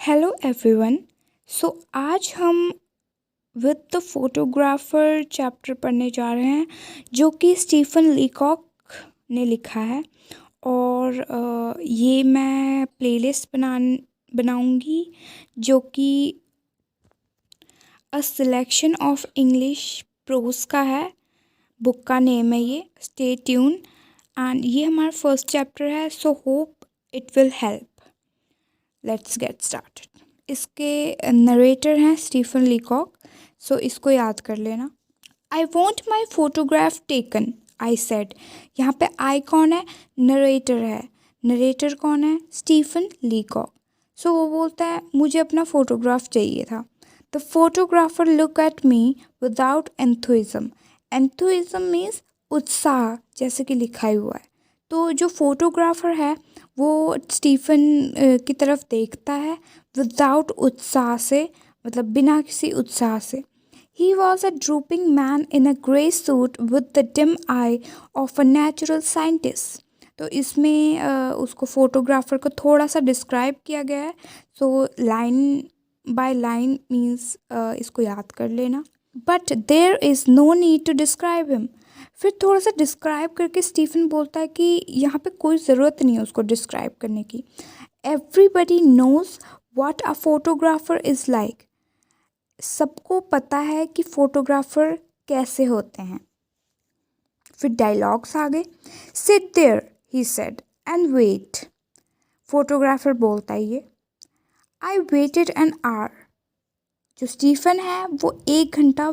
Hello everyone. सो आज हम with the photographer chapter पढ़ने जा रहे हैं जो कि स्टीफन लीकॉक ने लिखा है। और ये मैं प्लेलिस्ट बनाऊंगी जो कि a selection of English pros का है। बुक का नेम है ये, स्टे ट्यून। एंड ये हमारा फर्स्ट चैप्टर है, so hope it will help. Let's get started. इसके नरेटर हैं स्टीफन लीकॉक, सो इसको याद कर लेना। I want my photograph taken, I said. यहाँ पे आई कौन है? नरेटर है। नरेटर कौन है? स्टीफन लीकॉक। सो वो बोलता है मुझे अपना फोटोग्राफ चाहिए था। The photographer look at me without enthusiasm. Enthusiasm means उत्साह, जैसे कि लिखा ही हुआ है। तो जो फोटोग्राफर है वो स्टीफन की तरफ देखता है विदाउट उत्साह से, मतलब बिना किसी उत्साह से। He was a drooping man in a grey suit with the dim eye of a natural scientist. तो इसमें उसको फोटोग्राफर को थोड़ा सा डिस्क्राइब किया गया है। So line by line means इसको याद कर लेना। But there is no need to describe him. फिर थोड़ा सा डिस्क्राइब करके स्टीफन बोलता है कि यहाँ पे कोई ज़रूरत नहीं है उसको डिस्क्राइब करने की। Everybody knows what a photographer is like. सबको पता है कि फोटोग्राफर कैसे होते हैं। फिर डायलॉग्स आ गए। Sit there, he said, and wait. Photographer बोलता है ये। I waited an hour. जो स्टीफन है वो एक घंटा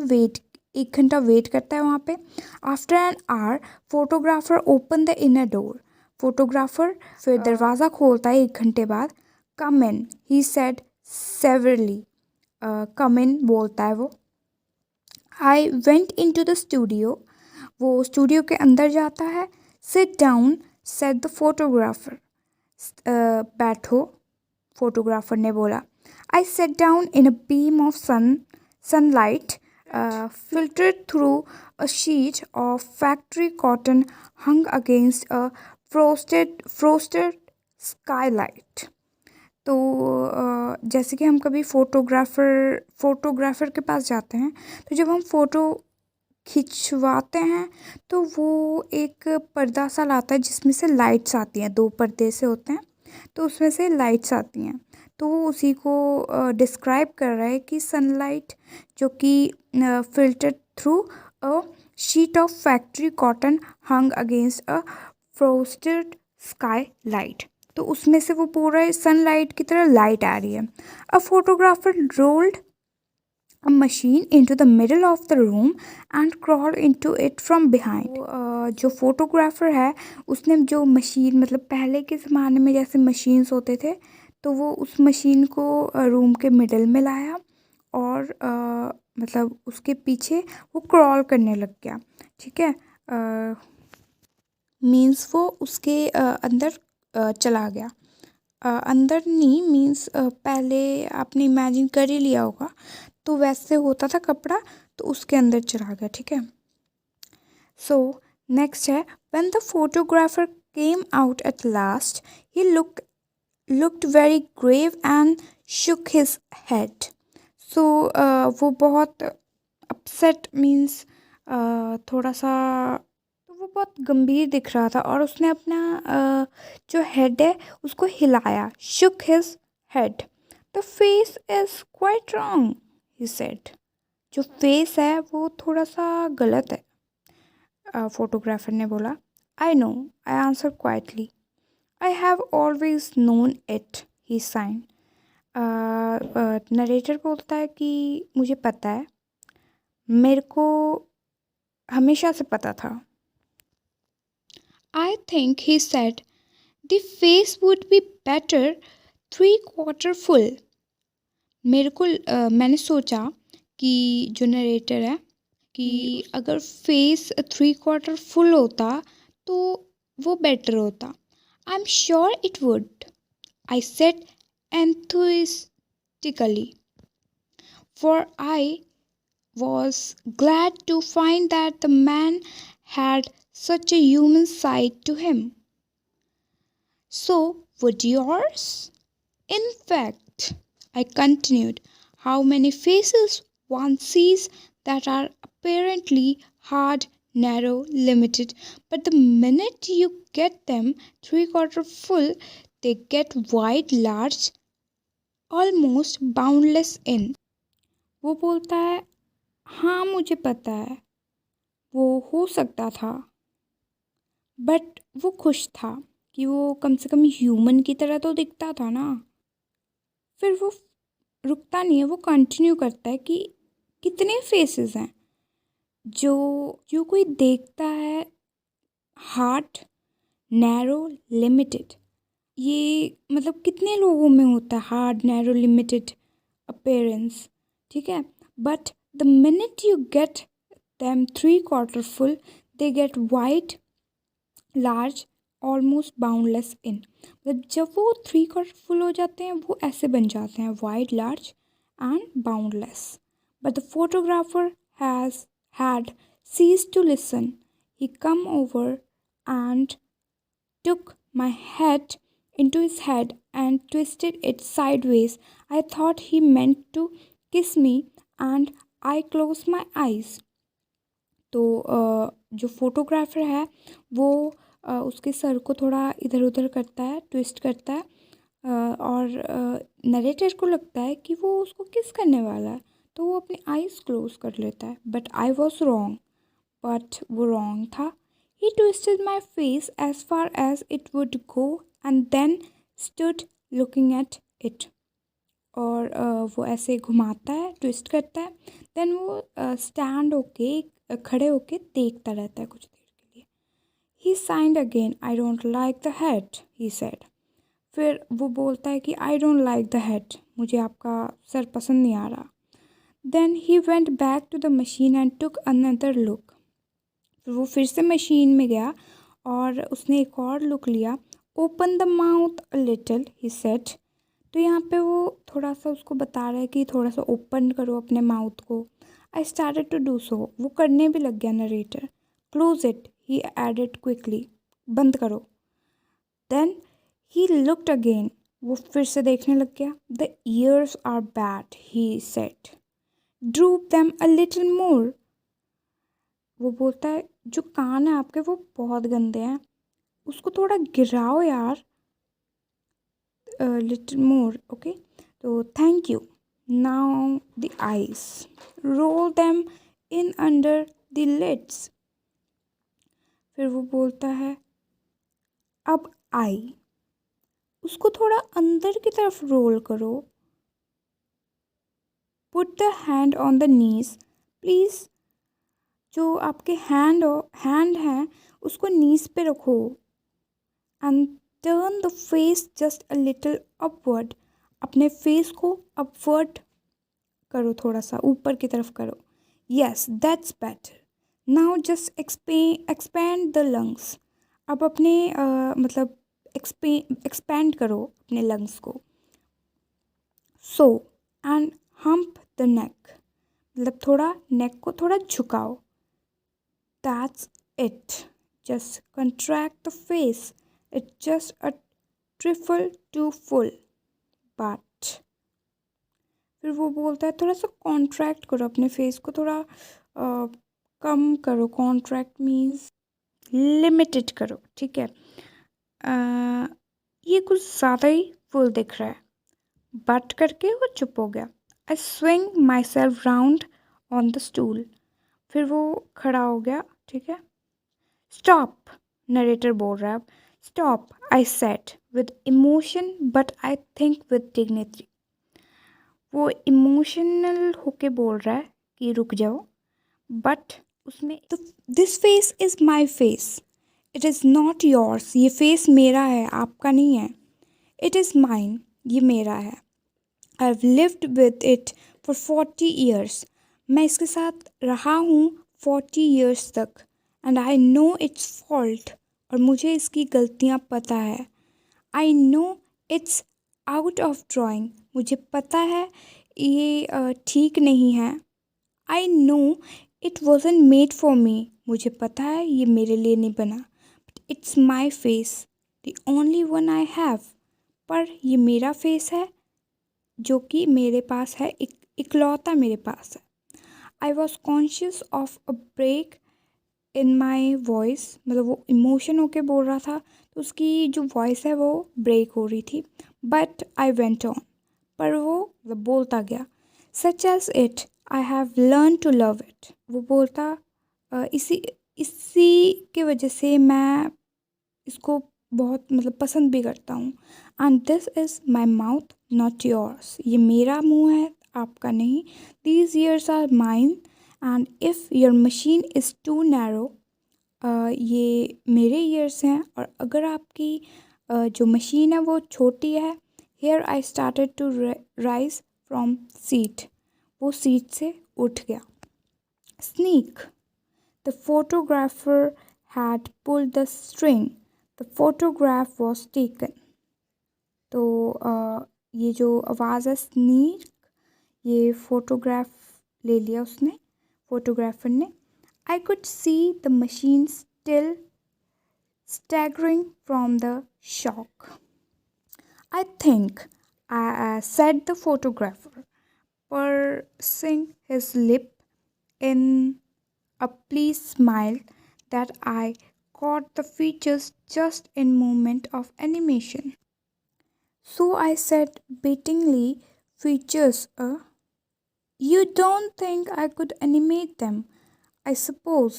वेट करता है वहाँ पे। After an hour photographer open the inner door. Photographer फिर दरवाज़ा खोलता है एक घंटे बाद। कम इन, ही सेड सेवरली। कम इन बोलता है वो। I went into the studio. वो स्टूडियो के अंदर जाता है। Sit down, said the photographer. बैठो, फोटोग्राफर ने बोला। I sat down in a beam of sunlight filtered through a sheet of factory cotton hung against a frosted skylight. तो जैसे कि हम कभी फोटोग्राफर के पास जाते हैं तो जब हम फ़ोटो खिंचवाते हैं तो वो एक पर्दा सा लाता है जिसमें से लाइट्स आती हैं। दो पर्दे से होते हैं तो उसमें से लाइट्स आती हैं। तो वो उसी को डिस्क्राइब कर रहा है कि सनलाइट जो कि filtered through a sheet of factory cotton hung against a frosted sky light. तो उसमें से वो पूरा सनलाइट की तरह लाइट आ रही है। A photographer rolled a machine into the middle of the room and crawled into it from behind. जो फोटोग्राफर है उसने जो मशीन, मतलब पहले के ज़माने में जैसे मशीन्स होते थे, तो वो उस मशीन को रूम के मिडल में लाया और मतलब उसके पीछे वो क्रॉल करने लग गया। ठीक है, मीन्स वो उसके अंदर चला गया। अंदर नहीं मीन्स पहले आपने इमेजिन कर ही लिया होगा, तो वैसे होता था कपड़ा, तो उसके अंदर चला गया। ठीक है। सो नेक्स्ट है, when the photographer came out at last he looked very grave and shook his head. सो वो बहुत अपसेट मीन्स थोड़ा सा, तो वो बहुत गंभीर दिख रहा था और उसने अपना जो हेड है उसको हिलाया। Shook his head. The face is quite wrong, he said. जो फेस है वो थोड़ा सा गलत है, फोटोग्राफर ने बोला। I know, I answer quietly. I have always known it, he sighed. Narrator बोलता है कि मुझे पता है, मेरे को हमेशा से पता था। I think, he said, the face would be better 3/4 full. मैंने सोचा कि जो नरेटर है कि अगर फेस 3/4 फुल होता तो वो बेटर होता। I am sure it would, I said enthusiastically, for I was glad to find that the man had such a human side to him. So would yours? In fact, I continued. How many faces one sees that are apparently hard, narrow, limited, but the minute you get them three-quarter full, they get wide, large, almost boundless in. वो बोलता है, हाँ मुझे पता है, वो हो सकता था, बट वो खुश था कि वो कम से कम ह्यूमन की तरह तो दिखता था ना। फिर वो रुकता नहीं है, वो कंटिन्यू करता है कि कितने फेसेस हैं जो जो कोई देखता है, हार्ट, नैरो, लिमिटेड। ये मतलब कितने लोगों में होता है हार्ड, नैरो, लिमिटेड अपीयरेंस, ठीक है। But the minute you get them three-quarter full, they get wide, large, almost boundless in. मतलब जब वो three-quarter full हो जाते हैं वो ऐसे बन जाते हैं wide, large and boundless. But the photographer had ceased to listen. He come over and took my head into his head and twisted it sideways. I thought he meant to kiss me and I closed my eyes. तो जो photographer है वो उसके sir को थोड़ा इधर उधर करता है, ट्विस्ट करता है, और नरेटर को लगता है कि वो उसको किस करने वाला है, तो वो अपनी आईज क्लोज कर लेता है। But I was wrong, but वो रॉन्ग था। He twisted my face as far as it would go and then stood looking at it. और वो ऐसे घुमाता है, ट्विस्ट करता है, देन वो स्टैंड होके, खड़े होके देखता रहता है कुछ देर के लिए। He sighed again, I don't like the head, he said. फिर वो बोलता है कि I don't like the head, मुझे आपका सर पसंद नहीं आ रहा। Then he went back to the machine and took another look. फिर वो फिर से मशीन में गया और उसने एक और लुक लिया। Open the mouth a little, he said. तो यहाँ पे वो थोड़ा सा उसको बता रहा है कि थोड़ा सा ओपन करो अपने माउथ को। I started to do so, वो करने भी लग गया narrator. Close it, he added quickly, बंद करो। देन ही लुक्ड अगेन, वो फिर से देखने लग गया। The ears are bad, he said. Droop them a little more. वो बोलता है जो कान है आपके वो बहुत गंदे हैं, उसको थोड़ा गिराओ यार, लिटिल मोर, ओके। तो thank you. Now the eyes, roll them in under the lids. फिर वो बोलता है अब आई, उसको थोड़ा अंदर की तरफ रोल करो। Put the hand on the knees, please. जो आपके हैंड हैं उसको नीज पे रखो। And turn the face just a little upward, अपने फेस को अपवर्ड करो, थोड़ा सा ऊपर की तरफ करो। Yes that's better, now just expand the lungs. अब अपने मतलब एक्सपैंड करो अपने लंग्स को। So and hump the neck, मतलब थोड़ा नेक को थोड़ा झुकाओ। That's it, just contract the face, it's just a trifle too full. But फिर वो बोलता है थोड़ा सा कॉन्ट्रैक्ट करो अपने फेस को, थोड़ा कम करो। कॉन्ट्रैक्ट मीन्स लिमिटेड करो, ठीक है। ये कुछ ज़्यादा ही फुल दिख रहा है। बट करके वो चुप हो गया। आई swing my self round on the stool, फिर वो खड़ा हो गया, ठीक है। स्टॉप, नरेटर बोल रहा है अब। Stop, I said with emotion but I think with dignity. वो इमोशनल होके बोल रहा है कि रुक जाओ, बट उसमें तो this face is my face, it is not yours. ये फेस मेरा है, आपका नहीं है। इट इज़ माइन, ये मेरा है। I have lived with it for 40 years, मैं इसके साथ रहा हूँ 40 ईयर्स तक। And I know it's fault, और मुझे इसकी गलतियाँ पता है। I know it's out of drawing, मुझे पता है ये ठीक नहीं है। I know it wasn't made for me, मुझे पता है ये मेरे लिए नहीं बना। But it's my face, the only one I have, पर ये मेरा फेस है जो कि मेरे पास है, इकलौता मेरे पास है। I was conscious of a break in my voice, मतलब वो इमोशन होके बोल रहा था तो उसकी जो वॉइस है वो ब्रेक हो रही थी। बट आई वेंट ऑन, पर वो मतलब बोलता गया। Such as it I have learn to love it, वो बोलता इसी इसी की वजह से मैं इसको बहुत मतलब पसंद भी करता हूँ। And this is my mouth not yours, ये मेरा मुंह है, आपका नहीं। These ears are mine and if your machine is too narrow, ये मेरे ईयर्स हैं और अगर आपकी जो मशीन है वो छोटी है। Here I started to rise from seat, वो सीट से उठ गया। Snick, the photographer had pulled the string, the photograph was taken. तो ये जो आवाज़ है स्नीक, ये फोटोग्राफ ले लिया उसने, फोटोग्राफर ने। I could see the machine still staggering from the shock. I think, said the photographer, pursing his lip in a pleased smile that I caught the features just in moment of animation. So I said bitingly, features, you don't think I could animate them, I suppose.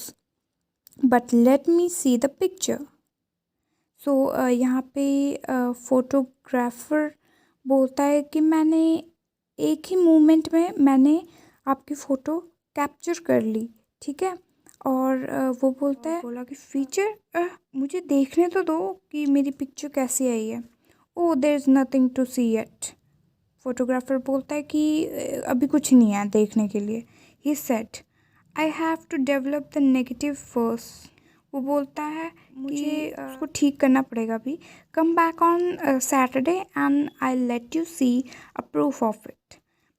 But let me see the picture. So यहाँ पे photographer बोलता है कि मैंने एक ही moment में मैंने आपकी फ़ोटो कैप्चर कर ली, ठीक है। और वो बोलता है, बोला कि फीचर, मुझे देखने तो दो कि मेरी पिक्चर कैसी आई है। Oh there is nothing to see yet, photographer बोलता है कि अभी कुछ नहीं है देखने के लिए। He said I have to develop the negative first, वो बोलता है मुझे उसको ठीक करना पड़ेगा अभी। Come back on Saturday and I let you see a proof of it,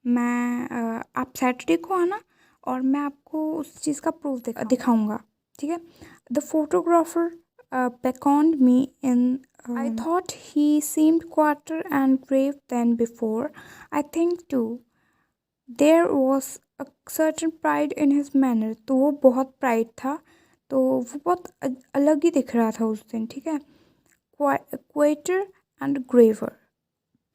मैं आप सैटरडे को आना और मैं आपको उस चीज़ का प्रूफ दिखाऊंगा, ठीक है। The photographer beckoned me in. I thought he seemed quieter and grave than before. I think too. There was a certain pride in his manner. तो वो बहुत प्राइड था, तो वो बहुत अलग ही दिख रहा था उस दिन, ठीक है। क्वाइटर एंड ग्रेवर,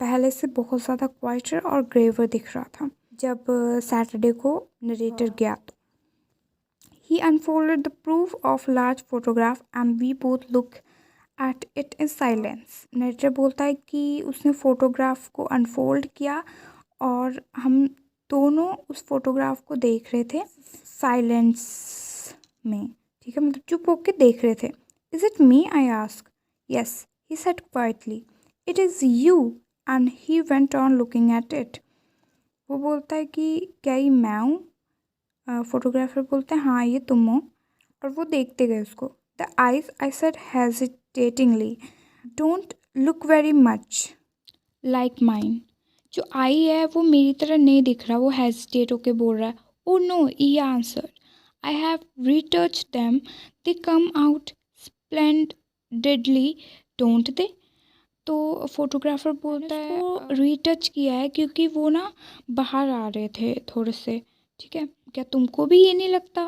पहले से बहुत ज़्यादा क्वाइटर और ग्रेवर दिख रहा था जब सैटरडे को नरेटर गया तो। He unfolded the proof of large photograph and we both look at it in silence. Narrator बोलता है कि उसने फोटोग्राफ को अनफोल्ड किया और हम दोनों उस फोटोग्राफ को देख रहे थे साइलेंस में, ठीक है, मतलब चुप होके देख रहे थे। Is it me, I ask. Yes, he said quietly, it is you, and he went on looking at it. वो बोलता है कि क्या ये मैं हूँ? फोटोग्राफर बोलते हैं हाँ ये तुम हो, और वो देखते गए उसको। The eyes, I said hesitatingly, don't look very much like mine. जो आई है वो मेरी तरह नहीं दिख रहा, वो हेजिटेट होके बोल रहा है। Oh no, he answer, I have retouch them, they come out splendidly, don't they. तो फोटोग्राफर बोलता है वो रीटच किया है क्योंकि वो ना बाहर आ रहे थे थोड़े से, ठीक है। क्या तुमको भी ये नहीं लगता?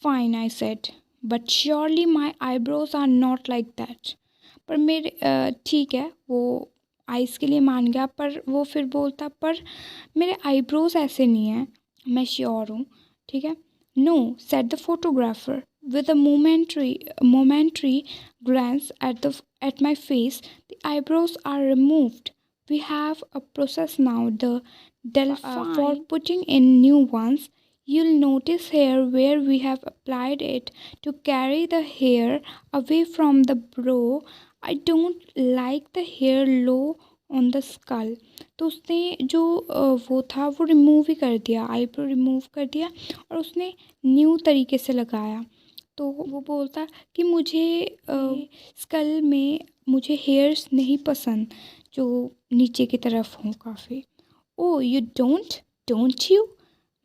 Fine, I said, but surely my eyebrows are not like that. पर मेरे ठीक है, वो आइज़ के लिए मान गया, पर वो फिर बोलता पर मेरे आईब्रोज ऐसे नहीं हैं, मैं श्योर हूँ, ठीक है। No, said the photographer with a momentary glance at my face. The eyebrows are removed. We have a process now, the delphine, for putting in new ones. You'll notice here where we have applied it to carry the hair away from the brow. I don't like the hair low on the skull. तो उसने जो वो था वो remove ही कर दिया, eyebrow remove कर दिया और उसने न्यू तरीके से लगाया। तो वो बोलता कि मुझे स्कल में मुझे हेयर्स नहीं पसंद जो नीचे की तरफ हों काफ़ी। ओ यू डोंट यू,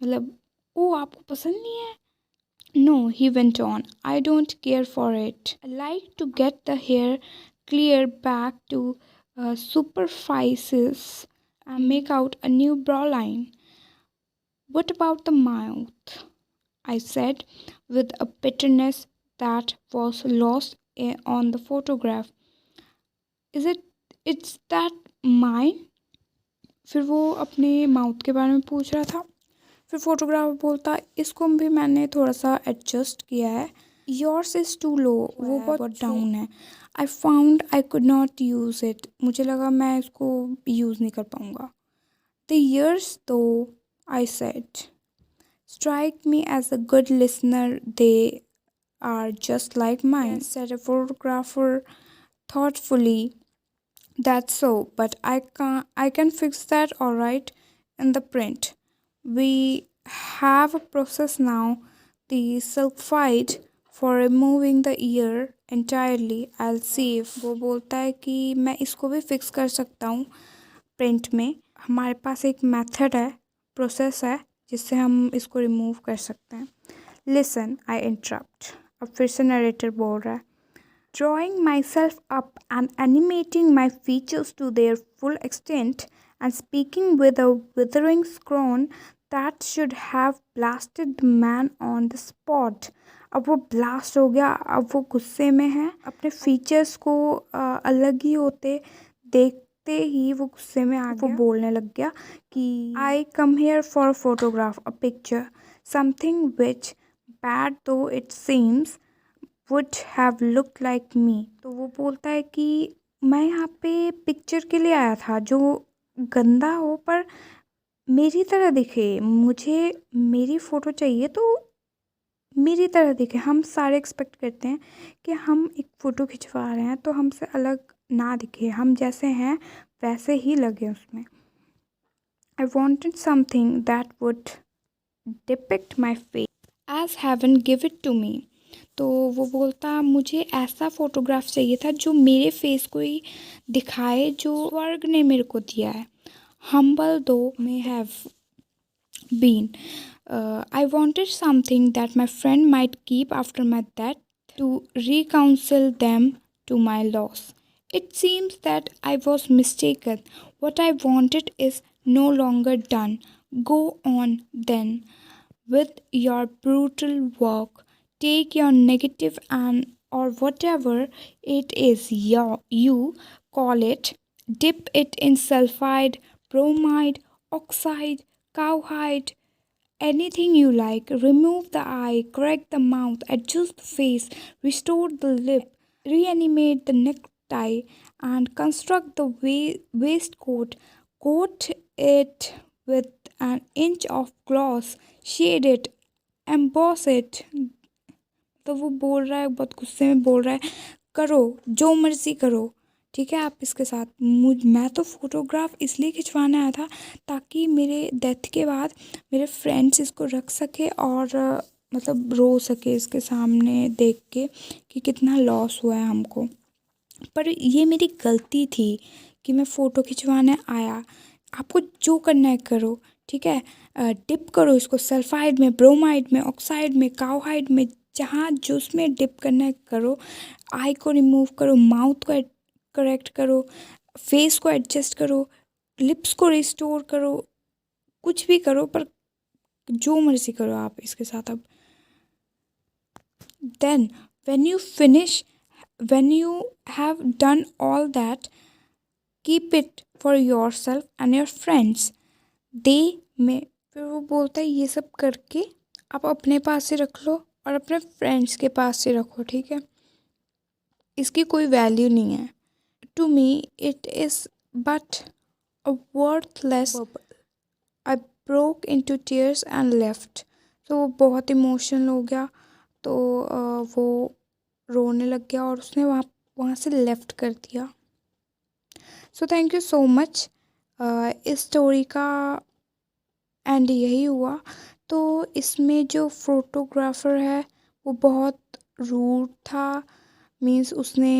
मतलब ओ आपको पसंद नहीं है? No, he went on, I don't care for it, I like to get the hair clear back to superfices and make out a new brow line. What about the mouth? I said with a bitterness that was lost on the photograph. It's that mine? फिर वो अपने mouth के बारे में पूछ रहा था। फिर फोटोग्राफर बोलता इसको भी मैंने थोड़ा सा एडजस्ट किया है। योर्स इज़ टू लो, वो बहुत डाउन है। I found I could not use it, मुझे लगा मैं इसको यूज़ नहीं कर पाऊँगा। द ईयर्स दो, I said, strike me as a good listener, they are just like mine, said a photographer thoughtfully. That's so, but I can fix that all right in the print. We have a process now, the sulfide for removing the ear entirely. I'll see if वो बोलता है कि मैं इसको भी fix कर सकता हूँ प्रिंट में। हमारे पास एक मेथड है, प्रोसेस है, जिससे हम इसको रिमूव कर सकते हैं। लिसन, आई इंटरप्ट। अब फिर से नरेटर बोल रहा है, drawing myself up and animating my features to their full extent and speaking with a withering scorn that should have blasted the man on the spot. अब वो ब्लास्ट हो गया, अब वो गुस्से में है। अपने फीचर्स को अलग ही होते देखते ही वो गुस्से में आ गया। वो बोलने लग गया कि I come here for photograph a picture, something which bad though it seems would have looked like me. तो वो बोलता है कि मैं यहाँ पे पिक्चर के लिए आया था जो गंदा हो पर मेरी तरह दिखे। मुझे मेरी फ़ोटो चाहिए तो मेरी तरह दिखे। हम सारे एक्सपेक्ट करते हैं कि हम एक फ़ोटो खिंचवा रहे हैं तो हमसे अलग ना दिखे, हम जैसे हैं वैसे ही लगे उसमें। I wanted something that would depict my face as heaven give it to me. तो वो बोलता मुझे ऐसा फ़ोटोग्राफ चाहिए था जो मेरे फेस को ही दिखाए जो स्वर्ग ने मेरे को दिया है। Humble though may have been, I wanted something that my friend might keep after my death to reconcile them to my loss. It seems that I was mistaken. What I wanted is no longer done. Go on then with your brutal work. Take your negative and or whatever it is you call it, dip it in sulfide, bromide, oxide, cowhide, anything you like. Remove the eye, correct the mouth, adjust the face, restore the lip, reanimate the necktie, and construct the waistcoat. Coat it with an inch of gloss, shade it, emboss it. तो वो बोल रहा है, बहुत गुस्से में बोल रहा है, करो जो मर्ज़ी करो, ठीक है आप इसके साथ। मैं तो फ़ोटोग्राफ इसलिए खिंचवाने आया था ताकि मेरे डेथ के बाद मेरे फ्रेंड्स इसको रख सके और मतलब रो सके इसके सामने देख के कि कितना लॉस हुआ है हमको। पर ये मेरी गलती थी कि मैं फ़ोटो खिंचवाने आया। आपको जो करना है करो, ठीक है। डिप करो इसको सल्फाइड में, ब्रोमाइड में, ऑक्साइड में, काओहाइड में, जहाँ जो उसमें डिप करना है करो। आई को रिमूव करो, माउथ को करेक्ट करो, फेस को एडजस्ट करो, लिप्स को रिस्टोर करो, कुछ भी करो पर जो मर्ज़ी करो आप इसके साथ। अब then when you have done all that, keep it for yourself and your friends. They may, फिर वो बोलता है ये सब करके आप अपने पास से रख लो और अपने फ्रेंड्स के पास से रखो, ठीक है। इसकी कोई वैल्यू नहीं है। To me it is but a worthless bubble. I broke into tears and left. तो वो बहुत इमोशनल हो गया, तो वो रोने लग गया और उसने वहाँ से लेफ़्ट कर दिया। So thank you so much. इस स्टोरी का एंड यही हुआ। तो इसमें जो फोटोग्राफर है वो बहुत रूड था, मीन्स उसने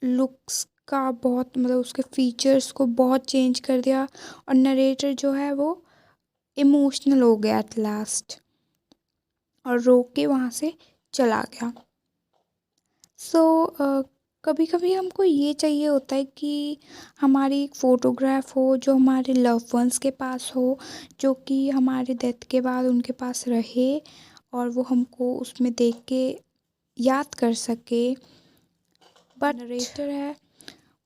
लुक्स का बहुत मतलब उसके फीचर्स को बहुत चेंज कर दिया और नरेटर जो है वो इमोशनल हो गया एट लास्ट और रो के वहाँ से चला गया। सो कभी कभी हमको ये चाहिए होता है कि हमारी एक फ़ोटोग्राफ हो जो हमारे लव वंस के पास हो, जो कि हमारे डेथ के बाद उनके पास रहे और वो हमको उसमें देख के याद कर सके। बट नरेटर है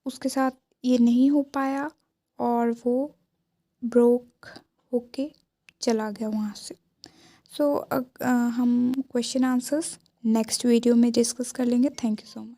उसके साथ ये नहीं हो पाया और वो ब्रोक होके चला गया वहाँ से। सो हम क्वेश्चन आंसर्स नेक्स्ट वीडियो में डिस्कस कर लेंगे। Thank you so much.